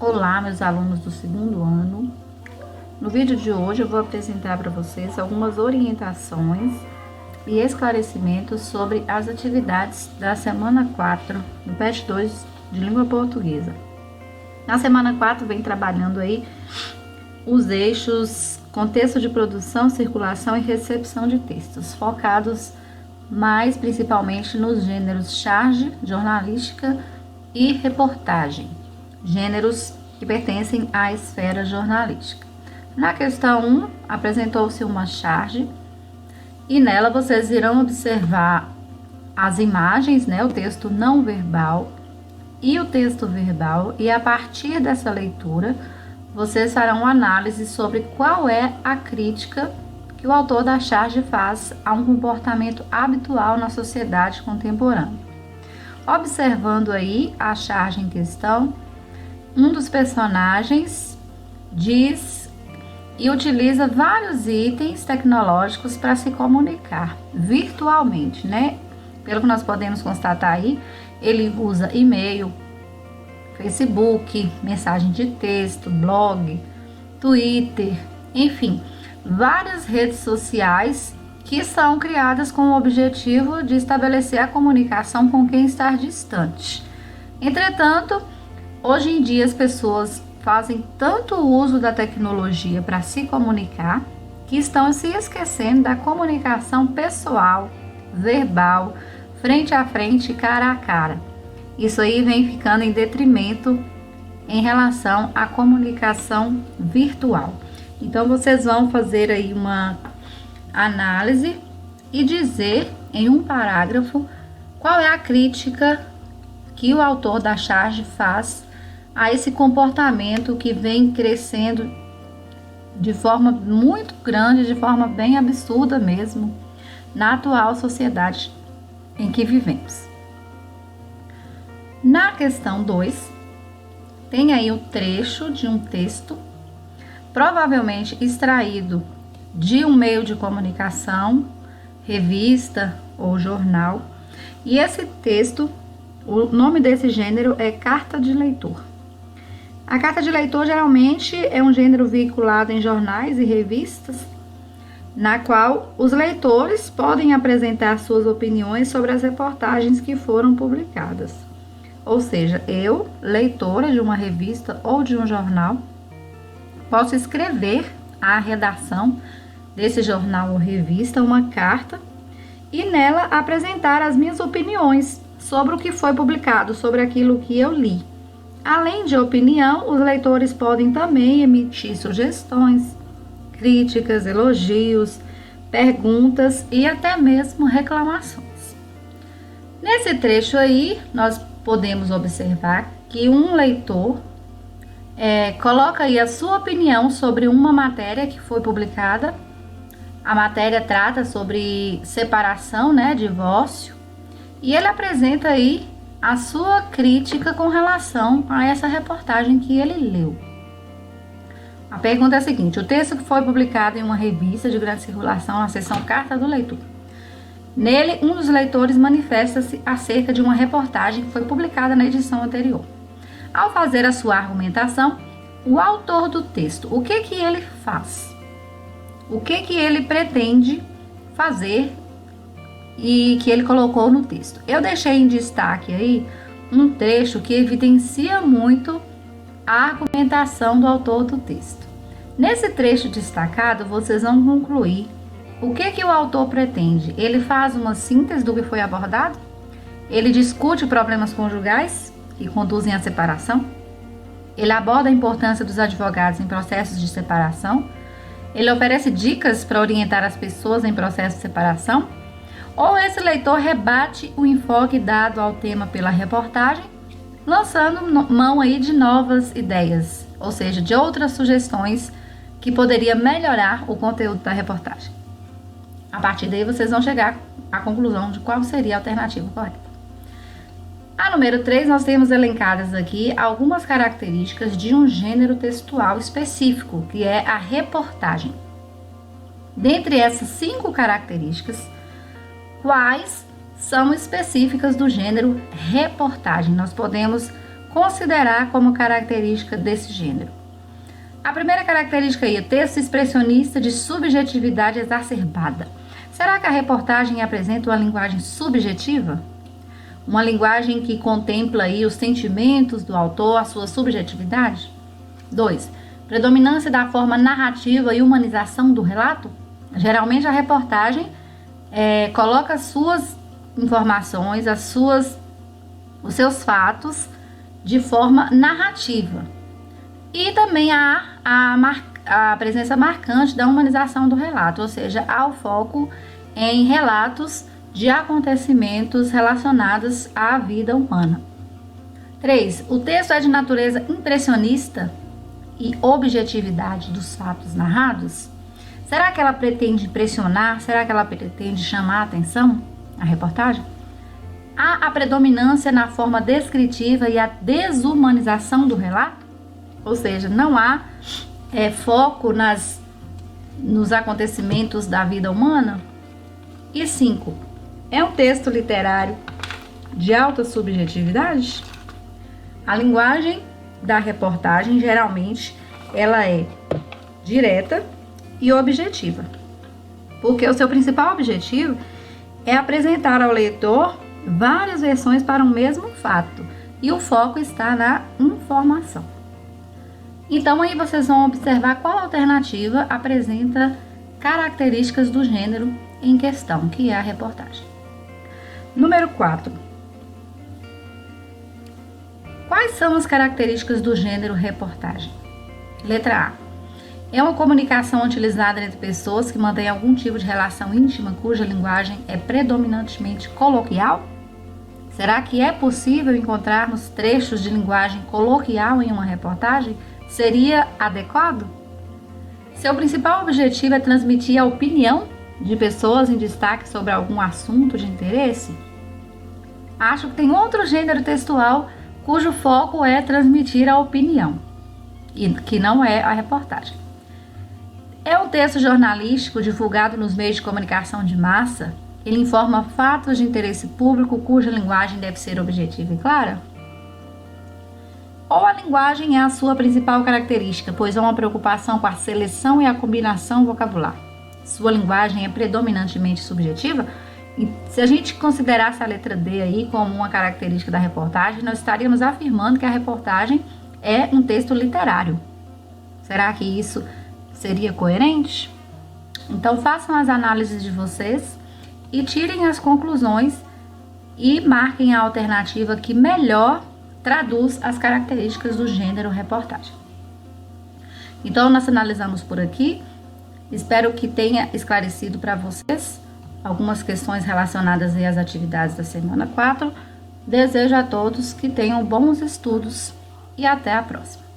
Olá, meus alunos do segundo ano. No vídeo de hoje eu vou apresentar para vocês algumas orientações e esclarecimentos sobre as atividades da semana 4 do PET 2 de língua portuguesa. Na semana 4 vem trabalhando aí os eixos contexto de produção, circulação e recepção de textos, focados mais principalmente nos gêneros charge, jornalística e reportagem, gêneros que pertencem à esfera jornalística. Na questão 1, apresentou-se uma charge e nela vocês irão observar as imagens, o texto não verbal e o texto verbal, e a partir dessa leitura vocês farão uma análise sobre qual é a crítica que o autor da charge faz a um comportamento habitual na sociedade contemporânea. Observando aí a charge em questão, um dos personagens diz e utiliza vários itens tecnológicos para se comunicar virtualmente, Pelo que nós podemos constatar aí, ele usa e-mail, Facebook, mensagem de texto, blog, Twitter, enfim, várias redes sociais que são criadas com o objetivo de estabelecer a comunicação com quem está distante. Entretanto, hoje em dia as pessoas fazem tanto uso da tecnologia para se comunicar que estão se esquecendo da comunicação pessoal, verbal, frente a frente, cara a cara. Isso aí vem ficando em detrimento em relação à comunicação virtual. Então vocês vão fazer aí uma análise e dizer em um parágrafo qual é a crítica que o autor da charge faz a esse comportamento que vem crescendo de forma muito grande, de forma bem absurda mesmo, na atual sociedade em que vivemos. Na questão 2, tem aí o trecho de um texto, provavelmente extraído de um meio de comunicação, revista ou jornal, e esse texto, o nome desse gênero é carta de leitor. A carta de leitor geralmente é um gênero veiculado em jornais e revistas, na qual os leitores podem apresentar suas opiniões sobre as reportagens que foram publicadas. Ou seja, eu, leitora de uma revista ou de um jornal, posso escrever à redação desse jornal ou revista uma carta e nela apresentar as minhas opiniões sobre o que foi publicado, sobre aquilo que eu li. Além de opinião, os leitores podem também emitir sugestões, críticas, elogios, perguntas e até mesmo reclamações. Nesse trecho aí, nós podemos observar que um leitor coloca aí a sua opinião sobre uma matéria que foi publicada. A matéria trata sobre separação, divórcio, e ele apresenta aí a sua crítica com relação a essa reportagem que ele leu. A pergunta é a seguinte: o texto que foi publicado em uma revista de grande circulação na seção Carta do Leitor. Nele, um dos leitores manifesta-se acerca de uma reportagem que foi publicada na edição anterior. Ao fazer a sua argumentação, o autor do texto, o que ele faz? O que ele pretende fazer e que ele colocou no texto? Eu deixei em destaque aí um trecho que evidencia muito a argumentação do autor do texto. Nesse trecho destacado, vocês vão concluir o que o autor pretende. Ele faz uma síntese do que foi abordado? Ele discute problemas conjugais que conduzem à separação? Ele aborda a importância dos advogados em processos de separação? Ele oferece dicas para orientar as pessoas em processo de separação? Ou esse leitor rebate o enfoque dado ao tema pela reportagem, lançando mão aí de novas ideias, ou seja, de outras sugestões que poderia melhorar o conteúdo da reportagem? A partir daí vocês vão chegar à conclusão de qual seria a alternativa correta. A número 3, nós temos elencadas aqui algumas características de um gênero textual específico, que é a reportagem. Dentre essas 5 características, quais são específicas do gênero reportagem? Nós podemos considerar como característica desse gênero? A primeira característica aí é texto expressionista de subjetividade exacerbada. Será que a reportagem apresenta uma linguagem subjetiva? Uma linguagem que contempla aí os sentimentos do autor, a sua subjetividade? 2. Predominância da forma narrativa e humanização do relato? Geralmente a reportagem coloca as suas informações, os seus fatos de forma narrativa. E também há a presença marcante da humanização do relato, ou seja, há o foco em relatos de acontecimentos relacionados à vida humana. 3. O texto é de natureza impressionista e objetividade dos fatos narrados? Será que ela pretende impressionar? Será que ela pretende chamar a atenção, a reportagem? Há a predominância na forma descritiva e a desumanização do relato? Ou seja, não há foco nos acontecimentos da vida humana? E 5. É um texto literário de alta subjetividade? A linguagem da reportagem, geralmente, ela é direta e objetiva, porque o seu principal objetivo é apresentar ao leitor várias versões para um mesmo fato, e o foco está na informação. Então aí vocês vão observar qual alternativa apresenta características do gênero em questão, que é a reportagem. Número 4. Quais são as características do gênero reportagem? Letra A. É uma comunicação utilizada entre pessoas que mantêm algum tipo de relação íntima cuja linguagem é predominantemente coloquial? Será que é possível encontrarmos trechos de linguagem coloquial em uma reportagem? Seria adequado? Seu principal objetivo é transmitir a opinião de pessoas em destaque sobre algum assunto de interesse? Acho que tem outro gênero textual cujo foco é transmitir a opinião, e que não é a reportagem. É um texto jornalístico divulgado nos meios de comunicação de massa. Ele informa fatos de interesse público cuja linguagem deve ser objetiva e clara? Ou a linguagem é a sua principal característica, pois há uma preocupação com a seleção e a combinação vocabular? Sua linguagem é predominantemente subjetiva? E se a gente considerasse a letra D aí como uma característica da reportagem, nós estaríamos afirmando que a reportagem é um texto literário. Será que isso seria coerente? Então façam as análises de vocês e tirem as conclusões e marquem a alternativa que melhor traduz as características do gênero reportagem. Então nós analisamos por aqui. Espero que tenha esclarecido para vocês algumas questões relacionadas às atividades da semana 4. Desejo a todos que tenham bons estudos e até a próxima.